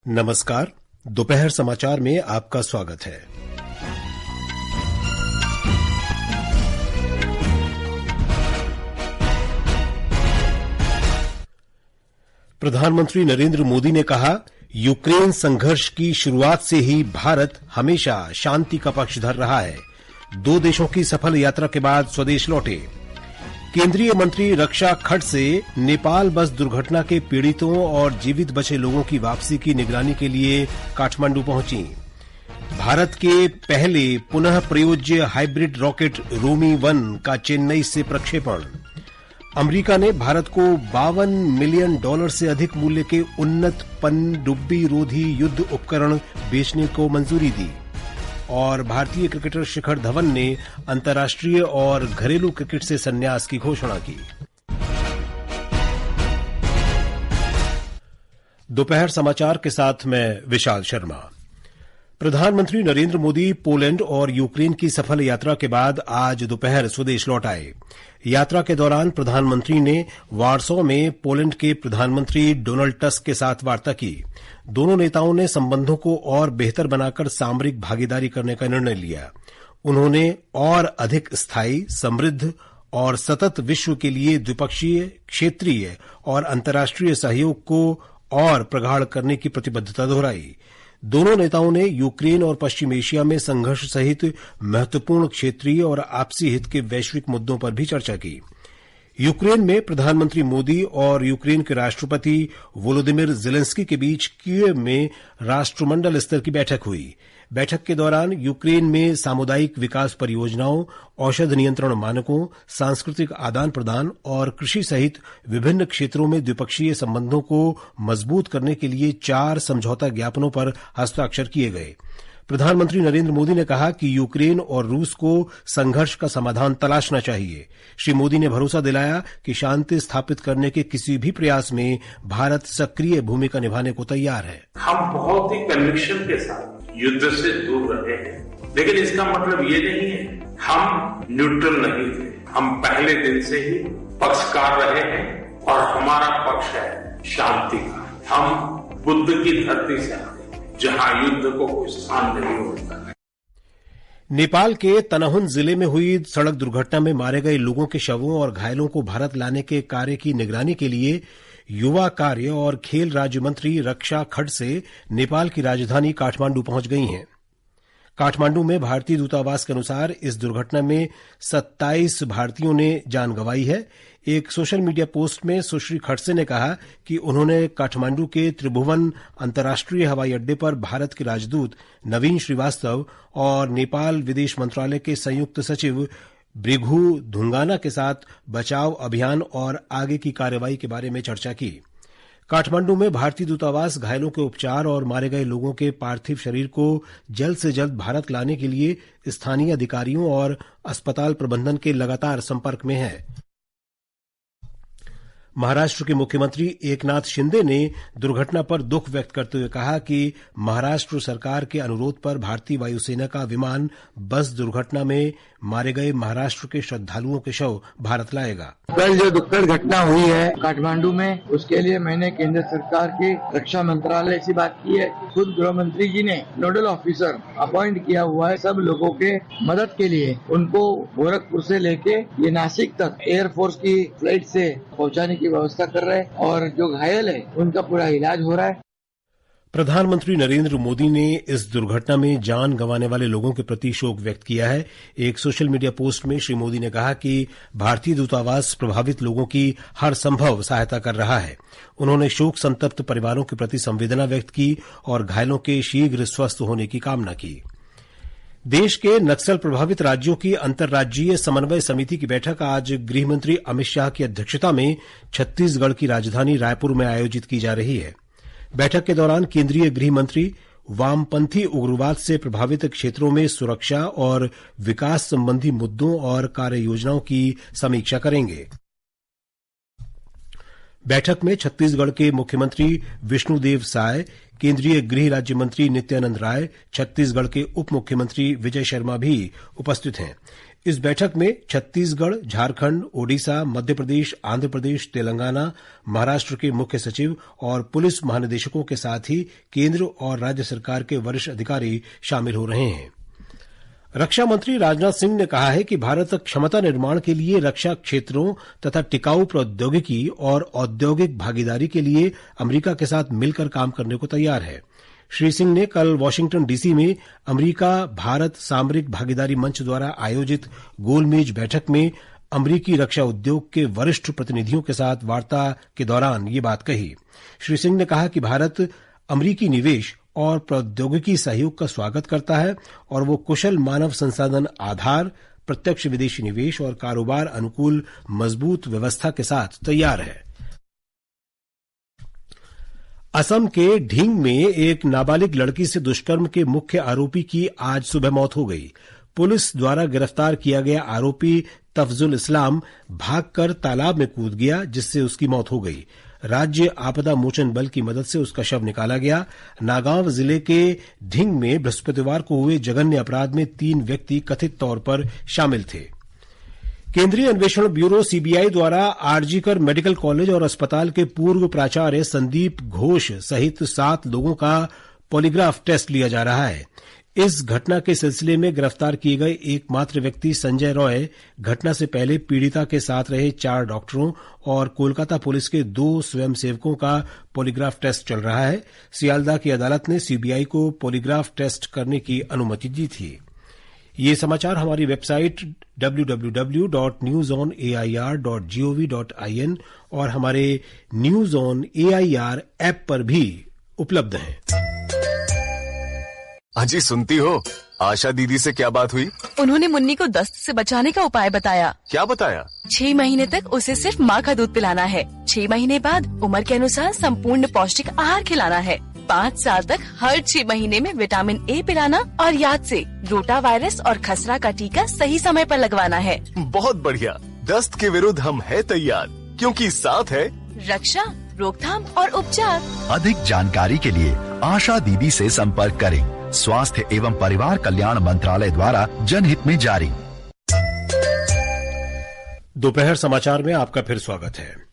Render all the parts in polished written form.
नमस्कार। दोपहर समाचार में आपका स्वागत है। प्रधानमंत्री नरेंद्र मोदी ने कहा, यूक्रेन संघर्ष की शुरुआत से ही भारत हमेशा शांति का पक्षधर रहा है। 2 देशों की सफल यात्रा के बाद स्वदेश लौटे। केंद्रीय मंत्री रक्षा खड़से नेपाल बस दुर्घटना के पीड़ितों और जीवित बचे लोगों की वापसी की निगरानी के लिए काठमांडू पहुंची। भारत के पहले पुनः प्रयोज्य हाइब्रिड रॉकेट रोमी 1 का चेन्नई से प्रक्षेपण। अमेरिका ने भारत को $52 मिलियन से अधिक मूल्य के उन्नत पनडुब्बी रोधी युद्ध उपकरण बेचने को मंजूरी दी। और भारतीय क्रिकेटर शिखर धवन ने अंतर्राष्ट्रीय और घरेलू क्रिकेट से संन्यास की घोषणा की। दोपहर समाचार के साथ मैं विशाल शर्मा। प्रधानमंत्री नरेंद्र मोदी पोलैंड और यूक्रेन की सफल यात्रा के बाद आज दोपहर स्वदेश लौट आए। यात्रा के दौरान प्रधानमंत्री ने वार्सो में पोलैंड के प्रधानमंत्री डोनाल्ड टस्क के साथ वार्ता की। दोनों नेताओं ने संबंधों को और बेहतर बनाकर सामरिक भागीदारी करने का निर्णय लिया। उन्होंने और अधिक स्थायी, समृद्ध और सतत विश्व के लिए द्विपक्षीय, क्षेत्रीय और अंतर्राष्ट्रीय सहयोग को और प्रगाढ़ करने की प्रतिबद्धता दोहराई। दोनों नेताओं ने यूक्रेन और पश्चिम एशिया में संघर्ष सहित महत्वपूर्ण क्षेत्रीय और आपसी हित के वैश्विक मुद्दों पर भी चर्चा की। यूक्रेन में प्रधानमंत्री मोदी और यूक्रेन के राष्ट्रपति वोलोदिमिर जेलेंस्की के बीच कीव में राष्ट्रमंडल स्तर की बैठक हुई। बैठक के दौरान यूक्रेन में सामुदायिक विकास परियोजनाओं, औषध नियंत्रण मानकों, सांस्कृतिक आदान प्रदान और कृषि सहित विभिन्न क्षेत्रों में द्विपक्षीय संबंधों को मजबूत करने के लिए 4 समझौता ज्ञापनों पर हस्ताक्षर किए गए। प्रधानमंत्री नरेंद्र मोदी ने कहा कि यूक्रेन और रूस को संघर्ष का समाधान तलाशना चाहिए। श्री मोदी ने भरोसा दिलाया कि शांति स्थापित करने के किसी भी प्रयास में भारत सक्रिय भूमिका निभाने को तैयार है। हम बहुत ही कन्विक्शन के साथ युद्ध से दूर रहे हैं, लेकिन इसका मतलब ये नहीं है हम न्यूट्रल नहीं थे। हम पहले दिन से ही पक्षकार रहे हैं और हमारा पक्ष है शांति का। हम बुद्ध की धरती से जहां युद्ध को कोई स्थान नहीं होता है। नेपाल के तनहुन जिले में हुई सड़क दुर्घटना में मारे गए लोगों के शवों और घायलों को भारत लाने के कार्य की निगरानी के लिए युवा कार्य और खेल राज्य मंत्री रक्षा खड़से नेपाल की राजधानी काठमांडू पहुंच गई हैं। काठमांडू में भारतीय दूतावास के अनुसार इस दुर्घटना में 27 भारतीयों ने जान गंवाई है। एक सोशल मीडिया पोस्ट में सुश्री खड़से ने कहा कि उन्होंने काठमांडू के त्रिभुवन अंतर्राष्ट्रीय हवाई अड्डे पर भारत के राजदूत नवीन श्रीवास्तव और नेपाल विदेश मंत्रालय के संयुक्त सचिव ब्रिघु धुंगाना के साथ बचाव अभियान और आगे की कार्रवाई के बारे में चर्चा की। काठमांडू में भारतीय दूतावास घायलों के उपचार और मारे गए लोगों के पार्थिव शरीर को जल्द से जल्द भारत लाने के लिए स्थानीय अधिकारियों और अस्पताल प्रबंधन के लगातार संपर्क में है। महाराष्ट्र के मुख्यमंत्री एकनाथ शिंदे ने दुर्घटना पर दुख व्यक्त करते हुए कहा कि महाराष्ट्र सरकार के अनुरोध पर भारतीय वायुसेना का विमान बस दुर्घटना में मारे गए महाराष्ट्र के श्रद्धालुओं के शव भारत लाएगा। कल जो दुखद घटना हुई है काठमांडू में, उसके लिए मैंने केंद्र सरकार के रक्षा मंत्रालय से बात की है। खुद गृह मंत्री जी ने नोडल ऑफिसर अपॉइंट किया हुआ है सब लोगों के मदद के लिए। उनको गोरखपुर से लेके ये नासिक तक एयरफोर्स की फ्लाइट से पहुंचाने की व्यवस्था कर रहे हैं और जो घायल है उनका पूरा इलाज हो रहा है। प्रधानमंत्री नरेंद्र मोदी ने इस दुर्घटना में जान गंवाने वाले लोगों के प्रति शोक व्यक्त किया है। एक सोशल मीडिया पोस्ट में श्री मोदी ने कहा कि भारतीय दूतावास प्रभावित लोगों की हर संभव सहायता कर रहा है। उन्होंने शोक संतप्त परिवारों के प्रति संवेदना व्यक्त की और घायलों के शीघ्र स्वस्थ होने की कामना की। देश के नक्सल प्रभावित राज्यों की अंतर्राज्यीय समन्वय समिति की बैठक आज गृहमंत्री अमित शाह की अध्यक्षता में छत्तीसगढ़ की राजधानी रायपुर में आयोजित की जा रही है। बैठक के दौरान केंद्रीय गृह मंत्री वामपंथी उग्रवाद से प्रभावित क्षेत्रों में सुरक्षा और विकास संबंधी मुद्दों और कार्य योजनाओं की समीक्षा करेंगे। बैठक में छत्तीसगढ़ के मुख्यमंत्री विष्णुदेव साय, केंद्रीय गृह राज्य मंत्री नित्यानंद राय, छत्तीसगढ़ के उप मुख्यमंत्री विजय शर्मा भी उपस्थित हैं। इस बैठक में छत्तीसगढ़, झारखंड, ओडिशा, मध्य प्रदेश, आंध्र प्रदेश, तेलंगाना, महाराष्ट्र के मुख्य सचिव और पुलिस महानिदेशकों के साथ ही केंद्र और राज्य सरकार के वरिष्ठ अधिकारी शामिल हो रहे हैं। रक्षा मंत्री राजनाथ सिंह ने कहा है कि भारत क्षमता निर्माण के लिए रक्षा क्षेत्रों तथा टिकाऊ प्रौद्योगिकी और औद्योगिक भागीदारी के लिए अमेरिका के साथ मिलकर काम करने को तैयार है। श्री सिंह ने कल वाशिंगटन डीसी में अमेरिका भारत सामरिक भागीदारी मंच द्वारा आयोजित गोलमेज बैठक में अमेरिकी रक्षा उद्योग के वरिष्ठ प्रतिनिधियों के साथ वार्ता के दौरान ये बात कही। श्री सिंह ने कहा कि भारत अमेरिकी निवेश और प्रौद्योगिकी सहयोग का स्वागत करता है और वो कुशल मानव संसाधन आधार, प्रत्यक्ष विदेशी निवेश और कारोबार अनुकूल मजबूत व्यवस्था के साथ तैयार है। असम के ढींग में एक नाबालिग लड़की से दुष्कर्म के मुख्य आरोपी की आज सुबह मौत हो गई। पुलिस द्वारा गिरफ्तार किया गया आरोपी तफजुल इस्लाम भागकर तालाब में कूद गया, जिससे उसकी मौत हो गई। राज्य आपदा मोचन बल की मदद से उसका शव निकाला गया। नागांव जिले के ढींग में बृहस्पतिवार को हुए जघन्य अपराध में 3 व्यक्ति कथित तौर पर शामिल थे। केंद्रीय अन्वेषण ब्यूरो सीबीआई द्वारा आरजीकर मेडिकल कॉलेज और अस्पताल के पूर्व प्राचार्य संदीप घोष सहित 7 लोगों का पॉलीग्राफ टेस्ट लिया जा रहा है। इस घटना के सिलसिले में गिरफ्तार किए गए एकमात्र व्यक्ति संजय रॉय घटना से पहले पीड़िता के साथ रहे 4 डॉक्टरों और कोलकाता पुलिस के 2 स्वयंसेवकों का पॉलीग्राफ टेस्ट चल रहा है। सियालदह की अदालत ने सीबीआई को पॉलीग्राफ टेस्ट करने की अनुमति दी थी। ये समाचार हमारी वेबसाइट www.newsonair.gov.in और हमारे न्यूज ऑन एआईआर ऐप पर भी उपलब्ध हैं। अजी सुनती हो, आशा दीदी से क्या बात हुई? उन्होंने मुन्नी को दस्त से बचाने का उपाय बताया। क्या बताया? 6 महीने तक उसे सिर्फ माँ का दूध पिलाना है। 6 महीने बाद उम्र के अनुसार संपूर्ण पौष्टिक आहार खिलाना है। 5 साल तक हर 6 महीने में विटामिन ए पिलाना और याद से रोटा वायरस और खसरा का टीका सही समय पर लगवाना है। बहुत बढ़िया। दस्त के विरुद्ध हम है तैयार, क्योंकि साथ है रक्षा, रोकथाम और उपचार। अधिक जानकारी के लिए आशा दीदी से संपर्क करें। स्वास्थ्य एवं परिवार कल्याण मंत्रालय द्वारा जनहित में जारी। दोपहर समाचार में आपका फिर स्वागत है।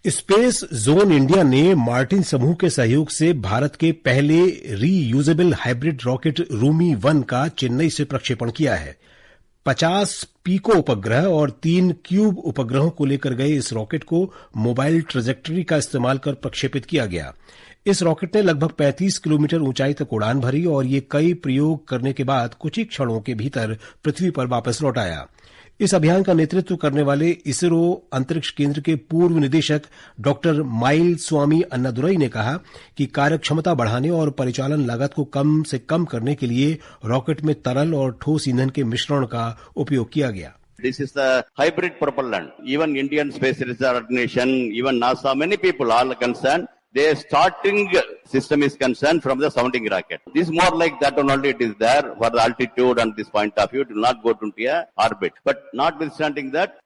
स्पेस जोन इंडिया ने मार्टिन समूह के सहयोग से भारत के पहले रीयूजेबल हाइब्रिड रॉकेट रूमी 1 का चेन्नई से प्रक्षेपण किया है। 50 पीको उपग्रह और 3 क्यूब उपग्रहों को लेकर गए इस रॉकेट को मोबाइल ट्रेजेक्टरी का इस्तेमाल कर प्रक्षेपित किया गया। इस रॉकेट ने लगभग 35 किलोमीटर ऊंचाई तक उड़ान भरी और ये कई प्रयोग करने के बाद कुछ ही क्षणों के भीतर पृथ्वी पर वापस लौट आया। इस अभियान का नेतृत्व करने वाले इसरो अंतरिक्ष केंद्र के पूर्व निदेशक डॉक्टर माइल स्वामी अन्नादुरई ने कहा कि कार्यक्षमता बढ़ाने और परिचालन लागत को कम से कम करने के लिए रॉकेट में तरल और ठोस ईंधन के मिश्रण का उपयोग किया गया। This is the hybrid propellant. Even Indian Space Research Organization, even NASA, many people are concerned. Their starting system is concerned from the sounding rocket. This is more like that one only. It is there for the altitude and this point of view. It will not go into a orbit. But notwithstanding that,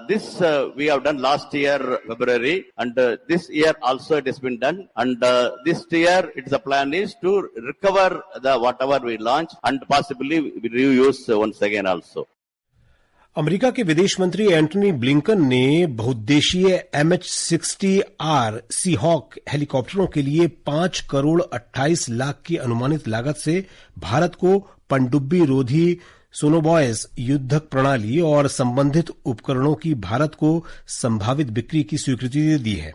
this we have done last year February, and this year also it has been done. And this year, the plan is to recover the whatever we launch and possibly reuse once again also. America के विदेश मंत्री Antony Blinken ने बहुउद्देशीय MH-60R Seahawk हेलीकॉप्टरों के लिए 5 करोड़ 28 लाख की अनुमानित लागत से भारत को पनडुब्बी रोधी सोनोबॉयस युद्धक प्रणाली और संबंधित उपकरणों की भारत को संभावित बिक्री की स्वीकृति दे दी है।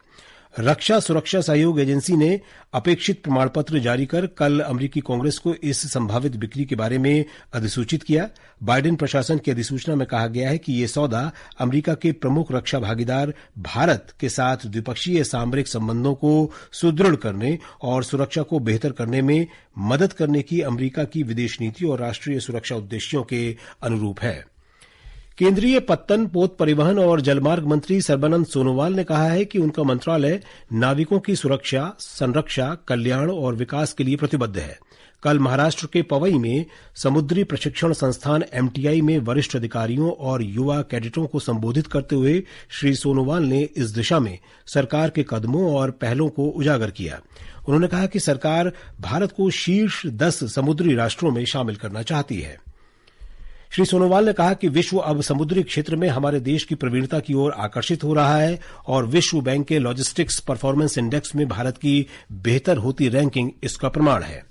रक्षा सुरक्षा सहयोग एजेंसी ने अपेक्षित प्रमाण पत्र जारी कर कल अमेरिकी कांग्रेस को इस संभावित बिक्री के बारे में अधिसूचित किया। बाइडेन प्रशासन की अधिसूचना में कहा गया है कि ये सौदा अमेरिका के प्रमुख रक्षा भागीदार भारत के साथ द्विपक्षीय सामरिक संबंधों को सुदृढ़ करने और सुरक्षा को बेहतर करने में मदद करने की अमेरिका की विदेश नीति और राष्ट्रीय सुरक्षा उद्देश्यों के अनुरूप है। केंद्रीय पत्तन, पोत परिवहन और जलमार्ग मंत्री सर्बानंद सोनोवाल ने कहा है कि उनका मंत्रालय नाविकों की सुरक्षा, संरक्षा, कल्याण और विकास के लिए प्रतिबद्ध है। कल महाराष्ट्र के पवई में समुद्री प्रशिक्षण संस्थान MTI में वरिष्ठ अधिकारियों और युवा कैडेटों को संबोधित करते हुए श्री सोनोवाल ने इस दिशा में सरकार के कदमों और पहलों को उजागर किया। उन्होंने कहा कि सरकार भारत को शीर्ष 10 समुद्री राष्ट्रों में शामिल करना चाहती है। श्री सोनोवाल ने कहा कि विश्व अब समुद्री क्षेत्र में हमारे देश की प्रवीणता की ओर आकर्षित हो रहा है और विश्व बैंक के लॉजिस्टिक्स परफॉर्मेंस इंडेक्स में भारत की बेहतर होती रैंकिंग इसका प्रमाण है।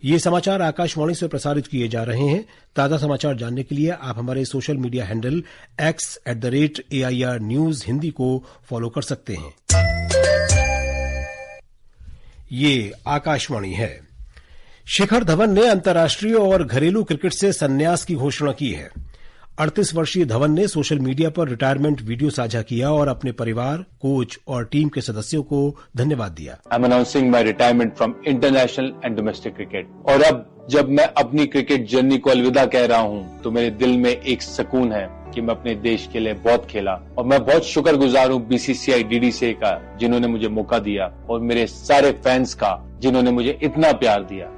ये समाचार आकाशवाणी से प्रसारित किए जा रहे हैं। ताजा समाचार जानने के लिए आप हमारे social media handle x@AIR news Hindi को फॉलो कर सकते हैं। ये आकाशवाणी है। शिखर धवन ने अंतर्राष्ट्रीय और घरेलू क्रिकेट से संन्यास की घोषणा की है। 38 वर्षीय धवन ने सोशल मीडिया पर रिटायरमेंट वीडियो साझा किया और अपने परिवार, कोच और टीम के सदस्यों को धन्यवाद दिया। I'm announcing my retirement from international and domestic cricket. और अब जब मैं अपनी क्रिकेट जर्नी को अलविदा कह रहा हूं, तो मेरे दिल में एक सुकून है कि मैं अपने देश के लिए बहुत खेला और मैं बहुत शुक्रगुजार हूं BCCI DDCA का, जिन्होंने मुझे मौका दिया, और मेरे सारे फैंस का, जिन्होंने मुझे इतना प्यार दिया।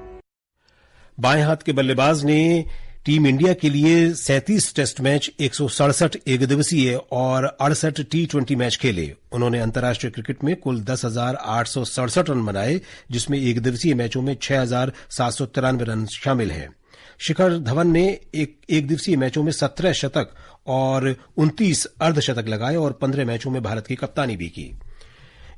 बाएं हाथ के बल्लेबाज ने टीम इंडिया के लिए 37 टेस्ट मैच, 167 एकदिवसीय और 68 T20 मैच खेले। उन्होंने अंतर्राष्ट्रीय क्रिकेट में कुल 10,867 रन बनाए, जिसमें एकदिवसीय मैचों में 6,793 रन शामिल हैं। शिखर धवन ने एक दिवसीय मैचों में 17 शतक और 29 अर्धशतक लगाए और 15 मैचों में भारत की कप्तानी भी की।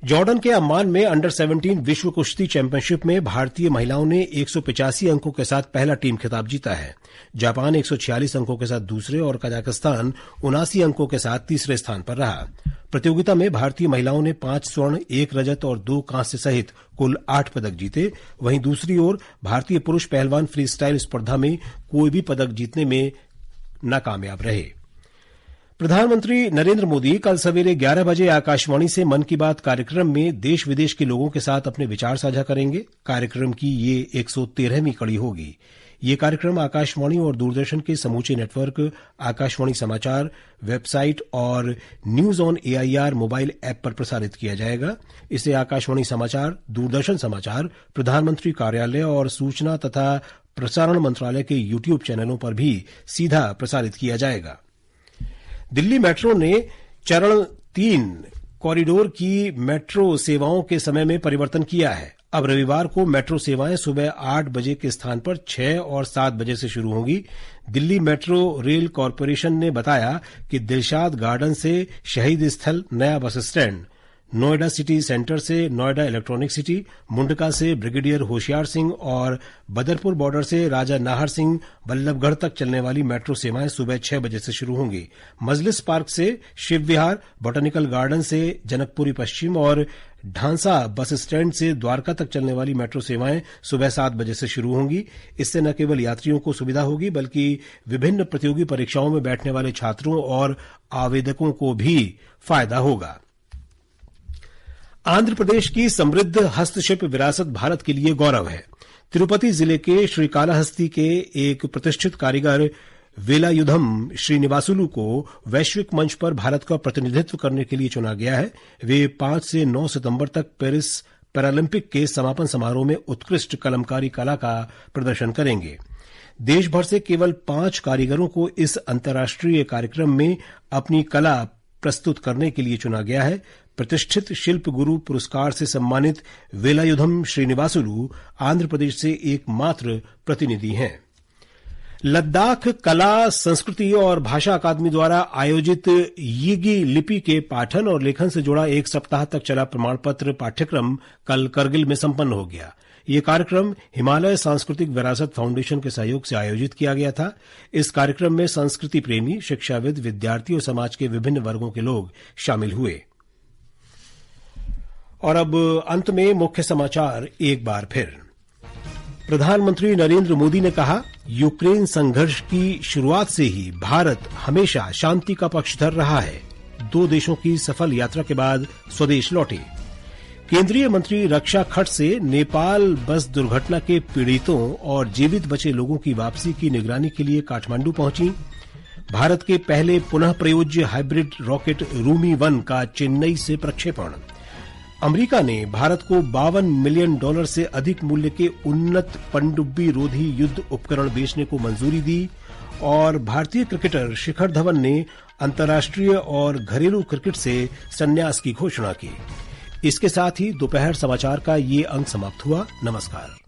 जॉर्डन के अम्मान में अंडर 17 विश्व कुश्ती चैंपियनशिप में भारतीय महिलाओं ने 185 अंकों के साथ पहला टीम खिताब जीता है। जापान 146 अंकों के साथ दूसरे और कजाकिस्तान 79 अंकों के साथ तीसरे स्थान पर रहा। प्रतियोगिता में भारतीय महिलाओं ने 5 स्वर्ण, 1 रजत और 2 कांस्य सहित कुल 8 पदक जीते। वहीं दूसरी ओर भारतीय पुरुष पहलवान फ्री स्टाइल स्पर्धा में कोई भी पदक जीतने में नाकामयाब रहे। प्रधानमंत्री नरेंद्र मोदी कल सवेरे 11 बजे आकाशवाणी से मन की बात कार्यक्रम में देश विदेश के लोगों के साथ अपने विचार साझा करेंगे। कार्यक्रम की ये 113वीं कड़ी होगी। ये कार्यक्रम आकाशवाणी और दूरदर्शन के समूचे नेटवर्क, आकाशवाणी समाचार, वेबसाइट और news on AIR mobile app पर प्रसारित किया जाएगा। इसे आकाशवाणी समाचार, दूरदर्शन समाचार, प्रधानमंत्री कार्यालय और सूचना तथा प्रसारण मंत्रालय के YouTube चैनलों पर भी सीधा प्रसारित किया जाएगा। दिल्ली मेट्रो ने चरण 3 कॉरिडोर की मेट्रो सेवाओं के समय में परिवर्तन किया है। अब रविवार को मेट्रो सेवाएं सुबह 8 बजे के स्थान पर 6 और 7 बजे से शुरू होंगी। दिल्ली मेट्रो रेल कॉरपोरेशन ने बताया कि दिलशाद गार्डन से शहीद स्थल नया bus stand, Noida city centre से नोएडा इलेक्ट्रॉनिक सिटी, मुंडका से ब्रिगेडियर होशियार सिंह और बदरपुर बॉर्डर से राजा नाहर सिंह बल्लभगढ़ तक चलने वाली मेट्रो सेवाएं सुबह 6 बजे से शुरू होंगी। मजलिस पार्क से शिव विहार, बोटेनिकल गार्डन से जनकपुरी पश्चिम और ढांसा बस स्टैंड से द्वारका तक चलने वाली मेट्रो सेवाएं सुबह 7 बजे से शुरू होंगी। इससे न केवल यात्रियों को सुविधा होगी, बल्कि विभिन्न प्रतियोगी परीक्षाओं में बैठने वाले छात्रों और आवेदकों को भी फायदा होगा। आंध्र प्रदेश की समृद्ध हस्तशिल्प विरासत भारत के लिए गौरव है। तिरुपति जिले के श्रीकालाहस्ती के एक प्रतिष्ठित कारीगर वेलायुधम श्रीनिवासुलु को वैश्विक मंच पर भारत का प्रतिनिधित्व करने के लिए चुना गया है। वे 5 से 9 सितंबर तक पेरिस पैरालंपिक के समापन समारोह में उत्कृष्ट कलमकारी कला का प्रदर्शन करेंगे। देश भर से केवल 5 कारीगरों को इस अंतर्राष्ट्रीय कार्यक्रम में अपनी कला प्रस्तुत करने के लिए चुना गया है। प्रतिष्ठित शिल्प गुरु पुरस्कार से सम्मानित वेलायुधम श्रीनिवासुलु आंध्र प्रदेश से एकमात्र प्रतिनिधि हैं। लद्दाख कला, संस्कृति और भाषा अकादमी द्वारा आयोजित यिगी लिपि के पाठन और लेखन से जुड़ा 1 सप्ताह तक चला प्रमाण पत्र पाठ्यक्रम कल करगिल में संपन्न हो गया। ये कार्यक्रम हिमालय सांस्कृतिक विरासत फाउंडेशन के सहयोग से आयोजित किया गया था। इस कार्यक्रम में संस्कृति प्रेमी, शिक्षाविद, विद्यार्थी और समाज के विभिन्न वर्गों के लोग शामिल हुए। और अब अंत में मुख्य समाचार एक बार फिर। प्रधानमंत्री नरेंद्र मोदी ने कहा, यूक्रेन संघर्ष की शुरुआत से ही भारत हमेशा शांति का पक्षधर रहा है। 2 देशों की सफल यात्रा के बाद स्वदेश लौटे। केंद्रीय मंत्री रक्षा खट से नेपाल बस दुर्घटना के पीड़ितों और जीवित बचे लोगों की वापसी की निगरानी के लिए काठमांडू पहुंची। भारत के पहले पुनः प्रयोज्य हाइब्रिड रॉकेट रूमी 1 का चेन्नई से प्रक्षेपण। अमेरिका ने भारत को $52 मिलियन से अधिक मूल्य के उन्नत पनडुब्बी रोधी युद्ध उपकरण बेचने को मंजूरी दी। और भारतीय क्रिकेटर शिखर धवन ने अंतर्राष्ट्रीय और घरेलू क्रिकेट से संन्यास की घोषणा की। इसके साथ ही दोपहर समाचार का ये अंक समाप्त हुआ। नमस्कार।